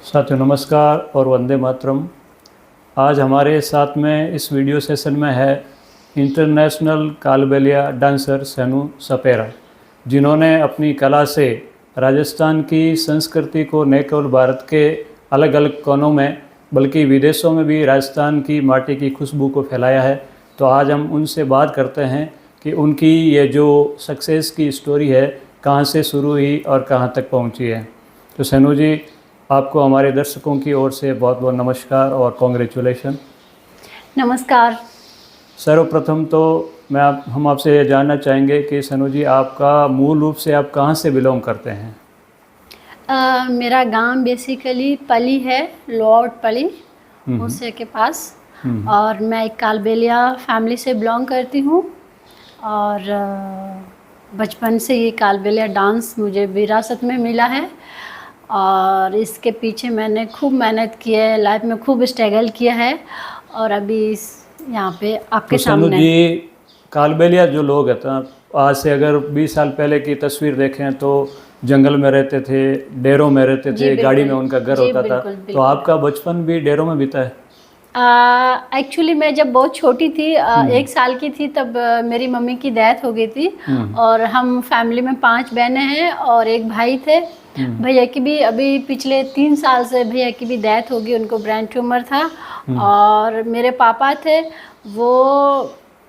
साथियों नमस्कार और वंदे मातरम। आज हमारे साथ में इस वीडियो सेशन में है इंटरनेशनल कालबेलिया डांसर सैनू सपेरा, जिन्होंने अपनी कला से राजस्थान की संस्कृति को न केवल भारत के अलग अलग कोनों में बल्कि विदेशों में भी राजस्थान की माटी की खुशबू को फैलाया है। तो आज हम उनसे बात करते हैं कि उनकी ये जो सक्सेस की स्टोरी है कहाँ से शुरू हुई और कहाँ तक पहुँची है। तो सैनू जी, आपको हमारे दर्शकों की ओर से बहुत बहुत नमस्कार और कॉन्ग्रेचुलेशन। नमस्कार। सर्वप्रथम तो हम आपसे ये जानना चाहेंगे कि सैनू जी, आपका मूल रूप से आप कहाँ से बिलोंग करते हैं? मेरा गांव बेसिकली पली है, लोअर पली उसे के पास। और मैं एक कालबेलिया फैमिली से बिलोंग करती हूँ और बचपन से ये कालबेलिया डांस मुझे विरासत में मिला है और इसके पीछे मैंने खूब मेहनत की है, लाइफ में खूब स्ट्रगल किया है और अभी यहाँ पे आपके सामने। सैनू जी, कालबेलिया जो लोग हैं तो आज से अगर 20 साल पहले की तस्वीर देखें तो जंगल में रहते थे, डेरों में रहते थे, गाड़ी में उनका घर होता था। तो आपका बचपन भी डेरों में बीता है? एक्चुअली मैं जब बहुत छोटी थी, 1 साल की थी, तब मेरी मम्मी की डेथ हो गई थी और हम फैमिली में 5 बहनें हैं और एक भाई थे। भैया की भी अभी पिछले 3 साल से भैया की भी डेथ हो गई, उनको ब्रेन ट्यूमर था। और मेरे पापा थे, वो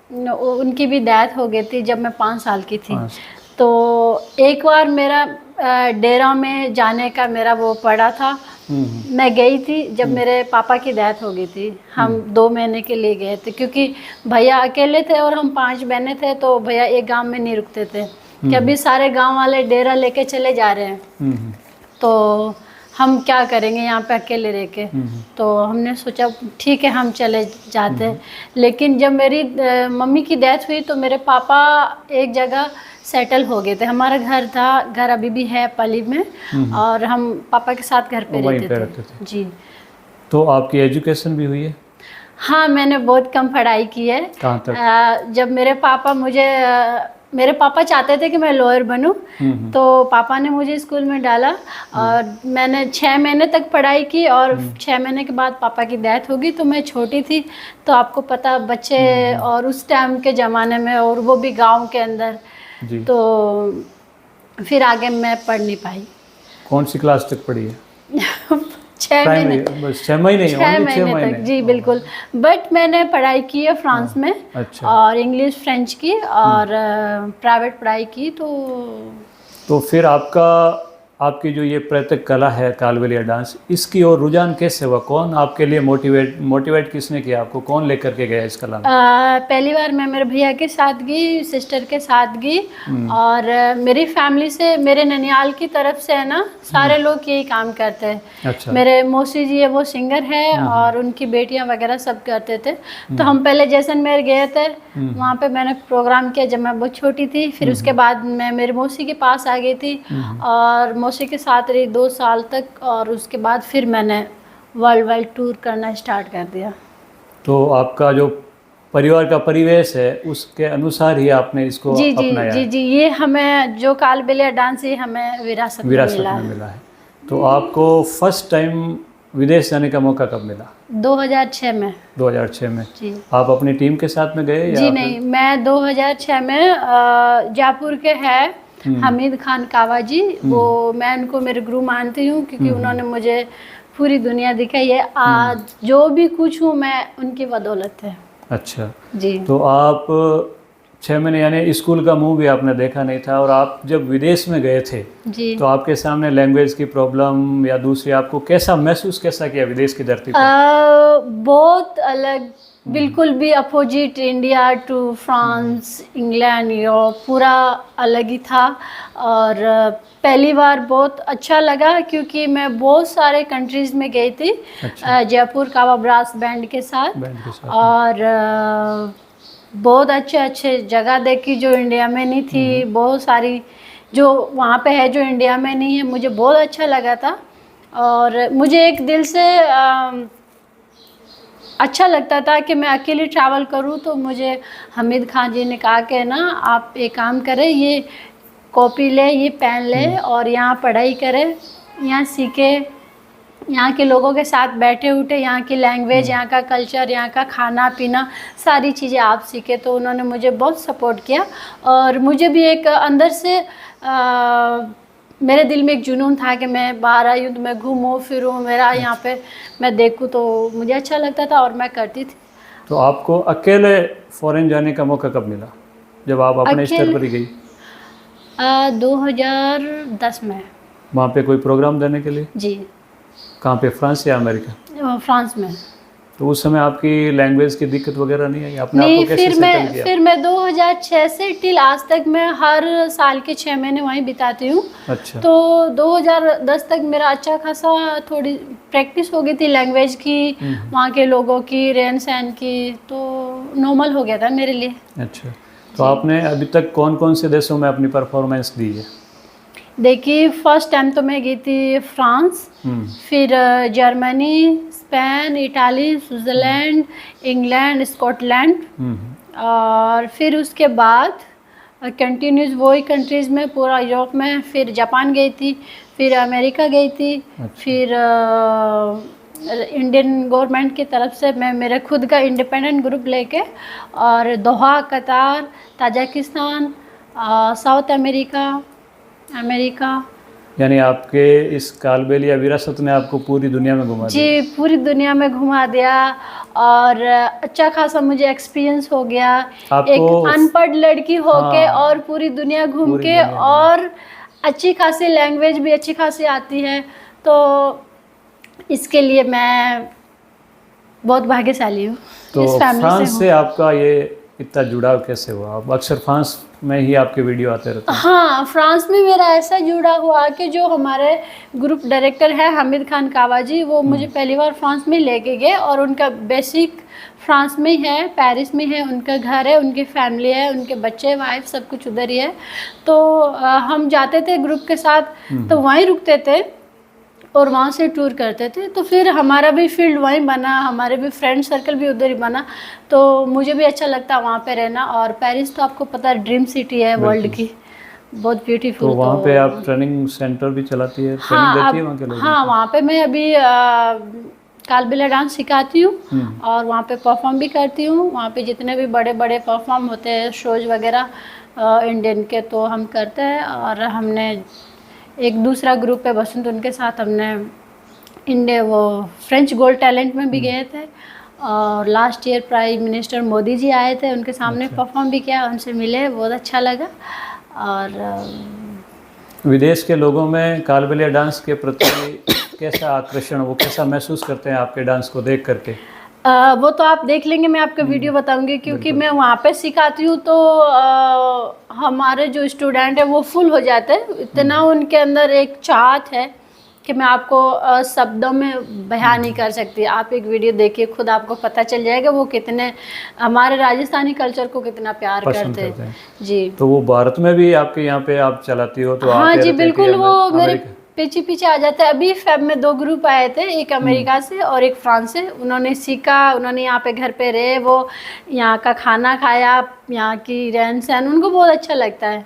उनकी भी डेथ हो गई थी जब मैं 5 साल की थी। तो एक बार मेरा डेरा में जाने का मेरा वो पड़ा था। मैं गई थी जब मेरे पापा की डेथ हो गई थी। हम 2 महीने के लिए गए थे क्योंकि भैया अकेले थे और हम 5 बहनें थे, तो भैया एक गांव में नहीं रुकते थे कि अभी सारे गांव वाले डेरा लेके चले जा रहे हैं, तो हम क्या करेंगे यहाँ पे अकेले रह के। तो हमने सोचा ठीक है हम चले जाते हैं। लेकिन जब मेरी मम्मी की डेथ हुई तो मेरे पापा एक जगह सेटल हो गए थे। हमारा घर था, घर अभी भी है पली में, और हम पापा के साथ घर पे रहते थे। जी। तो आपकी एजुकेशन भी हुई है? हाँ, मैंने बहुत कम पढ़ाई की है। कहाँ तक? जब मेरे पापा चाहते थे कि मैं लॉयर बनूं, तो पापा ने मुझे स्कूल में डाला और मैंने 6 महीने तक पढ़ाई की और 6 महीने के बाद पापा की डेथ हो गई। तो मैं छोटी थी, तो आपको पता बच्चे और उस टाइम के ज़माने में, और वो भी गांव के अंदर, तो फिर आगे मैं पढ़ नहीं पाई। कौन सी क्लास तक पढ़ी है? 6 महीने, बस 6 महीने 6 महीने तक। जी बिल्कुल। बट मैंने पढ़ाई की है फ्रांस में। अच्छा। और इंग्लिश फ्रेंच की और प्राइवेट पढ़ाई की। तो फिर आपकी जो ये प्रत्येक कला है कालबेलिया डांस, इसकी और रुझान कैसे हुआ? कौन आपके लिए मोटिवेट किसने किया आपको? कौन लेकर के गया इस कला में? पहली बार मैं मेरे भैया के साथ गई, सिस्टर के साथ गई, और मेरी फैमिली से, मेरे ननियाल की तरफ से है ना, सारे लोग यही काम करते हैं। अच्छा। मेरे मौसी जी है, वो सिंगर है और उनकी बेटियां वगैरह सब करते थे। तो हम पहले जैसलमेर गए थे, वहाँ पे मैंने प्रोग्राम किया जब मैं बहुत छोटी थी। फिर उसके बाद मैं मेरी मौसी के पास आ गई थी और मौसी के साथ रही 2 साल तक, और उसके बाद फिर मैंने वर्ल्ड वाइड टूर करना स्टार्ट कर दिया। तो आपका जो परिवार का परिवेश है उसके अनुसार ही आपने इसको अपनाया? जी, ये हमें जो कालबेलिया डांस है हमें विरासत में मिला है। तो आपको फर्स्ट टाइम विदेश जाने का मौका कब मिला? 2006 में। 2006 में? जी। आप अपनी टीम के साथ में गए या? जी नहीं, मैं 2006 में जयपुर के है हमीद खान कावा जी, वो मैं उनको मेरे गुरु मानती हूँ क्योंकि उन्होंने मुझे पूरी दुनिया दिखाई है। आज जो भी कुछ हूँ मैं उनकी बदौलत है। अच्छा जी। तो आप 6 महीने यानी स्कूल का मुंह भी आपने देखा नहीं था, और आप जब विदेश में गए थे जी, तो आपके सामने लैंग्वेज की प्रॉब्लम या दूसरी आपको कैसा महसूस किया विदेश की धरती पर? बहुत अलग, बिल्कुल भी opposite India to France, England, Europe, पूरा अलग ही था। और पहली बार बहुत अच्छा लगा क्योंकि मैं बहुत सारे कंट्रीज़ में गई थी। अच्छा। जयपुर कावा ब्रास बैंड के साथ और बहुत अच्छे जगह देखी जो इंडिया में नहीं थी। बहुत सारी जो वहाँ पे है जो इंडिया में नहीं है, मुझे बहुत अच्छा लगा था। और मुझे एक दिल से अच्छा लगता था कि मैं अकेली ट्रैवल करूं। तो मुझे हमीद खान जी ने कहा कि ना आप एक काम करें, ये कॉपी ले, ये पेन ले और यहाँ पढ़ाई करें, यहाँ सीखे, यहाँ के लोगों के साथ बैठे उठे, यहाँ की लैंग्वेज, यहाँ का कल्चर, यहाँ का खाना पीना, सारी चीज़ें आप सीखे। तो उन्होंने मुझे बहुत सपोर्ट किया और मुझे भी एक अंदर से मेरे दिल में एक जुनून था कि मैं बाहर आई हूँ तो मैं घूमूँ फिरूँ, मेरा यहाँ पे मैं देखूँ, तो मुझे अच्छा लगता था और मैं करती थी। तो आपको अकेले फॉरेन जाने का मौका कब मिला, जब आप अपने स्तर पर ही गई? 2010 में। वहाँ पे कोई प्रोग्राम देने के लिए? जी। कहाँ पे, फ्रांस या अमेरिका? फ्रांस में। तो उस समय आपकी लैंग्वेज की दिक्कत वगैरह नहीं आई? आपने नहीं, आपको कैसे सेटल किया? फिर मैं 2006 से टिल आज तक मैं हर साल के 6 महीने वहीं बिताती हूँ। अच्छा। तो 2010 तक मेरा अच्छा खासा थोड़ी प्रैक्टिस हो गई थी लैंग्वेज की, वहाँ के लोगों की, रहन सहन की, तो नॉर्मल हो गया था मेरे लिए। अच्छा, तो आपने अभी तक कौन कौन से देशों में अपनी परफॉर्मेंस दी है? देखिए, फर्स्ट टाइम तो मैं गई थी फ्रांस, फिर Germany, Spain, Italy, Switzerland, England, Scotland, और फिर उसके बाद कंटिन्यूस वही कंट्रीज़ में, पूरा यूरोप में, फिर जापान गई थी, फिर अमेरिका गई थी। अच्छा। फिर इंडियन गवर्नमेंट की तरफ से मैं मेरे खुद का इंडिपेंडेंट ग्रुप लेके और दोहा, कतार, ताजिकिस्तान, साउथ अमेरिका, यानी आपके इस कालबेलिया विरासत ने आपको पूरी दुनिया में घुमा दिया? जी, पूरी दुनिया में घुमा दिया और अच्छा खासा मुझे एक्सपीरियंस हो गया। एक अनपढ़ लड़की होके और पूरी दुनिया घूम के, और अच्छी खासी लैंग्वेज भी अच्छी खासी आती है, तो इसके लिए मैं बहुत भाग्यशाली हूँ। तो इस फैमिली फ्रांस से आपका ये इतना जुड़ाव कैसे हुआ? आप अक्सर फ्रांस में ही आपके वीडियो आते रहते हैं। हाँ, फ्रांस में मेरा ऐसा जुड़ा हुआ कि जो हमारे ग्रुप डायरेक्टर है हामिद खान कावा जी, वो मुझे पहली बार फ्रांस में लेके गए और उनका बेसिक फ्रांस में है, पेरिस में है, उनका घर है, उनकी फैमिली है, उनके बच्चे, वाइफ, सब कुछ उधर ही है। तो हम जाते थे ग्रुप के साथ, तो वहीं रुकते थे और वहाँ से टूर करते थे। तो फिर हमारा भी फील्ड वहीं बना, हमारे भी फ्रेंड सर्कल भी उधर ही बना, तो मुझे भी अच्छा लगता वहाँ पे रहना। और पेरिस तो आपको पता है ड्रीम सिटी है वर्ल्ड की, बहुत ब्यूटीफुल। तो वहाँ पे आप ट्रेनिंग सेंटर भी चलाती है, ट्रेनिंग देती है वहाँ के लोगों को? हाँ, वहाँ पे मैं अभी कालबेलिया डांस सिखाती हूँ और वहाँ पे परफॉर्म भी करती हूँ। वहाँ पे जितने भी बड़े बड़े परफॉर्म होते हैं, शोज वगैरह इंडियन के, तो हम करते हैं। और हमने एक दूसरा ग्रुप है बसंत, उनके साथ हमने इंडिया वो फ्रेंच गोल्ड टैलेंट में भी गए थे, और last year prime minister Modi ji आए थे, उनके सामने परफॉर्म भी किया, उनसे मिले, बहुत अच्छा लगा। और विदेश के लोगों में कालबेलिया डांस के प्रति कैसा आकर्षण, वो कैसा महसूस करते हैं आपके डांस को देख करके? वो तो आप देख लेंगे, मैं आपको वीडियो बताऊंगी, क्योंकि मैं वहाँ पे सिखाती हूँ, तो हमारे जो स्टूडेंट है वो फुल हो जाते हैं, इतना उनके अंदर एक चाहत है कि मैं आपको शब्दों में बयान नहीं कर सकती। आप एक वीडियो देखिए, खुद आपको पता चल जाएगा वो कितने हमारे राजस्थानी कल्चर को कितना प्यार करते हैं। जी। तो वो भारत में भी आपके यहाँ पे आप चलाती हो तो? हाँ जी बिल्कुल, वो मेरे पीछे पीछे आ जाता है। अभी फेब में 2 ग्रुप आए थे, एक अमेरिका से और एक फ्रांस से। उन्होंने सीखा, उन्होंने यहाँ पे घर पे रहे, वो यहाँ का खाना खाया, यहाँ की रहन सहन उनको बहुत अच्छा लगता है।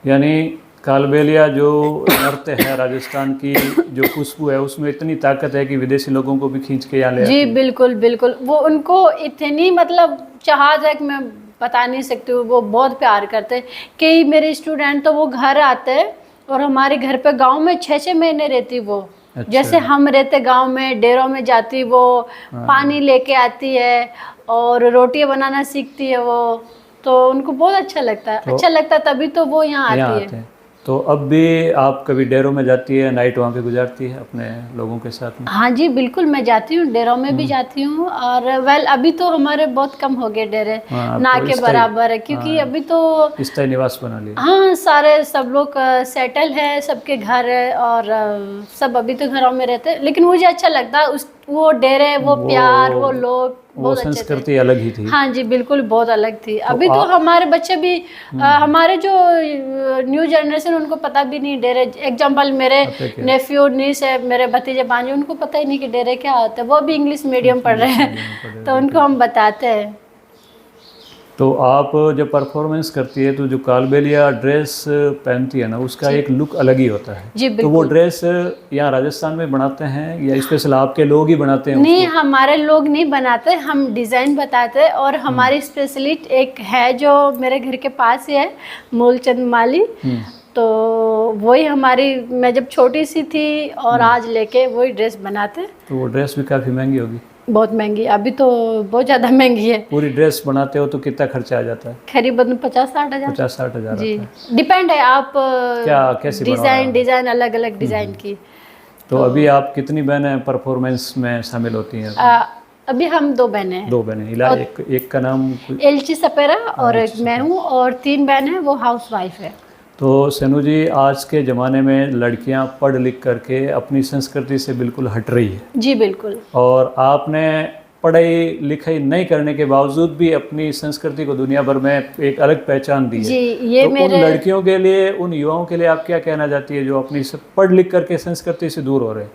यानी कालबेलिया जो नृत्य है राजस्थान की, जो खुशबू है उसमें इतनी ताकत है कि विदेशी लोगों को भी खींच के यहाँ ले आती है। जी बिल्कुल बिल्कुल, वो उनको इतनी मतलब चाहत है कि मैं बता नहीं सकती हूँ, वो बहुत प्यार करते हैं। कई मेरे स्टूडेंट तो वो घर आते हैं और हमारे घर पे गांव में 6-6 महीने रहती वो। अच्छा। जैसे हम रहते गांव में, डेरों में जाती वो, पानी लेके आती है और रोटियां बनाना सीखती है वो, तो उनको बहुत अच्छा लगता है। अच्छा लगता है तभी तो वो यहाँ आती है। तो अब भी आप कभी डेरों में जाती है, नाइट वहाँ पे गुजारती है अपने लोगों के साथ में? हाँ जी बिल्कुल, मैं जाती हूँ, डेरों में भी जाती हूँ। और वेल अभी तो हमारे बहुत कम हो गए डेरे, ना के बराबर है, क्योंकि अभी तो स्थायी निवास बना लिया। हाँ, सारे सब लोग सेटल है, सबके घर है और सब अभी तो घरों में रहते हैं। लेकिन मुझे अच्छा लगता है वो डेरे, वो प्यार, वो लोग, वो संस्कृति अलग ही थी। हाँ जी बिल्कुल, बहुत अलग थी। अभी तो हमारे बच्चे भी हमारे जो न्यू जनरेशन, उनको पता भी नहीं डेरे। एग्जाम्पल मेरे नेफ्यू नीस है, मेरे भतीजे भांजे, उनको पता ही नहीं कि डेरे क्या होता है। वो भी इंग्लिश मीडियम पढ़ रहे हैं, तो उनको हम बताते हैं। तो आप जब परफॉर्मेंस करती है तो जो कालबेलिया ड्रेस पहनती है ना, उसका एक लुक अलग ही होता है। जी तो वो ड्रेस यहाँ राजस्थान में बनाते हैं या स्पेशल आपके लोग ही बनाते हैं? नहीं, हमारे लोग नहीं बनाते, हम डिज़ाइन बताते हैं। और हमारी स्पेशलिस्ट एक है जो मेरे घर के पास ही है, मूलचंद माली, तो वही हमारी, मैं जब छोटी सी थी और आज लेके वही ड्रेस बनाते हैं। तो वो ड्रेस भी काफ़ी महंगी होगी? बहुत महंगी, अभी तो बहुत ज़्यादा महंगी है। पूरी ड्रेस बनाते हो तो कितना खर्चा आ जाता है? करीबन 50-60 हज़ार। 50-60 हज़ार जी, डिपेंड है आप क्या कैसे डिज़ाइन अलग अलग डिज़ाइन की। तो अभी आप कितनी बहनें परफॉर्मेंस में शामिल होती हैं? अभी हम 2 बहनें हैं। 2 बहनें, एक का नाम एलची सपेरा और एक मैं हूँ, और 3 बहनें हैं, वो हाउस वाइफ है। तो सेनू जी, आज के ज़माने में लड़कियां पढ़ लिख करके अपनी संस्कृति से बिल्कुल हट रही है। जी बिल्कुल। और आपने पढ़ाई लिखाई नहीं करने के बावजूद भी अपनी संस्कृति को दुनिया भर में एक अलग पहचान दी है। जी, ये तो मेरे उन लड़कियों के लिए, उन युवाओं के लिए आप क्या कहना चाहती है जो अपनी पढ़ लिख करके संस्कृति से दूर हो रहे हैं?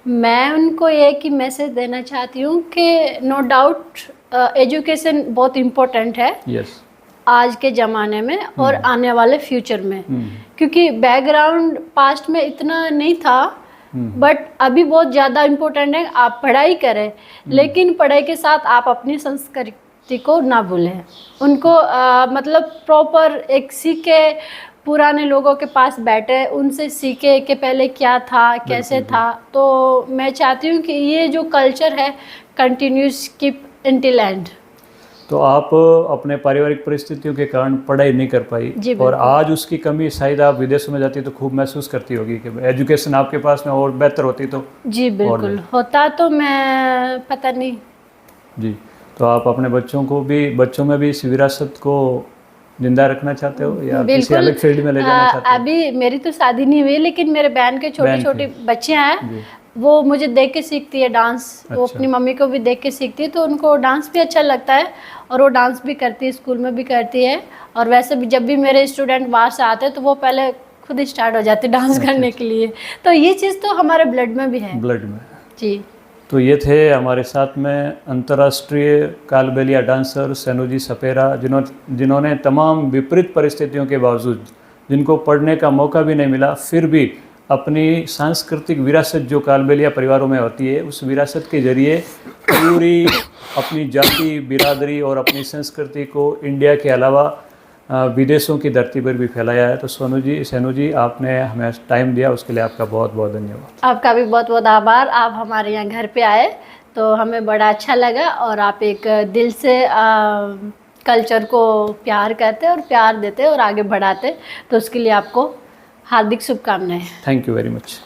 मैं उनको एक ही मैसेज देना चाहती हूँ कि नो डाउट एजुकेशन बहुत इम्पोर्टेंट है। यस। आज के ज़माने में और आने वाले फ्यूचर में, क्योंकि बैकग्राउंड पास्ट में इतना नहीं था, बट अभी बहुत ज़्यादा इम्पोर्टेंट है। आप पढ़ाई करें, लेकिन पढ़ाई के साथ आप अपनी संस्कृति को ना भूलें। उनको मतलब प्रॉपर एक सीखे, पुराने लोगों के पास बैठे, उनसे सीखे कि पहले क्या था, कैसे था। तो मैं चाहती हूँ कि ये जो कल्चर है कंटिन्यूस कीप इंटिल एंड। तो आप अपने पारिवारिक परिस्थितियों के कारण पढ़ाई नहीं कर पाई, और आज उसकी कमी शायद आप विदेशों में जाती तो खूब महसूस करती होगी कि एजुकेशन आपके पास में और बेहतर होती तो? जी बिल्कुल होता, तो मैं पता नहीं। जी, तो आप अपने बच्चों में भी इस विरासत को जिंदा रखना चाहते हो या किसी अलग फील्ड में ले जाना चाहते हो? अभी मेरी तो शादी नहीं हुई, लेकिन मेरे बहन के छोटे छोटे बच्चे हैं, वो मुझे देख के सीखती है डांस। वो अपनी मम्मी को भी देख के सीखती है, तो उनको डांस भी अच्छा लगता है और वो डांस भी करती है, स्कूल में भी करती है। और वैसे भी जब भी मेरे स्टूडेंट बाहर से आते हैं तो वो पहले खुद ही स्टार्ट हो जाते डांस करने के लिए। तो ये चीज़ तो हमारे ब्लड में भी है। ब्लड में। जी। तो ये थे हमारे साथ में अंतर्राष्ट्रीय कालबेलिया डांसर सेनू जी सपेरा, जिन्होंने तमाम विपरीत परिस्थितियों के बावजूद, जिनको पढ़ने का मौका भी नहीं मिला, फिर भी अपनी सांस्कृतिक विरासत जो कालबेलिया परिवारों में होती है, उस विरासत के जरिए पूरी अपनी जाति, बिरादरी और अपनी संस्कृति को इंडिया के अलावा विदेशों की धरती पर भी फैलाया है। तो सेनू जी आपने हमें टाइम दिया, उसके लिए आपका बहुत बहुत धन्यवाद। आपका भी बहुत बहुत आभार। आप हमारे यहाँ घर पे आए तो हमें बड़ा अच्छा लगा, और आप एक दिल से कल्चर को प्यार करते और प्यार देते और आगे बढ़ाते, तो उसके लिए आपको हार्दिक शुभकामनाएं। Thank you very much.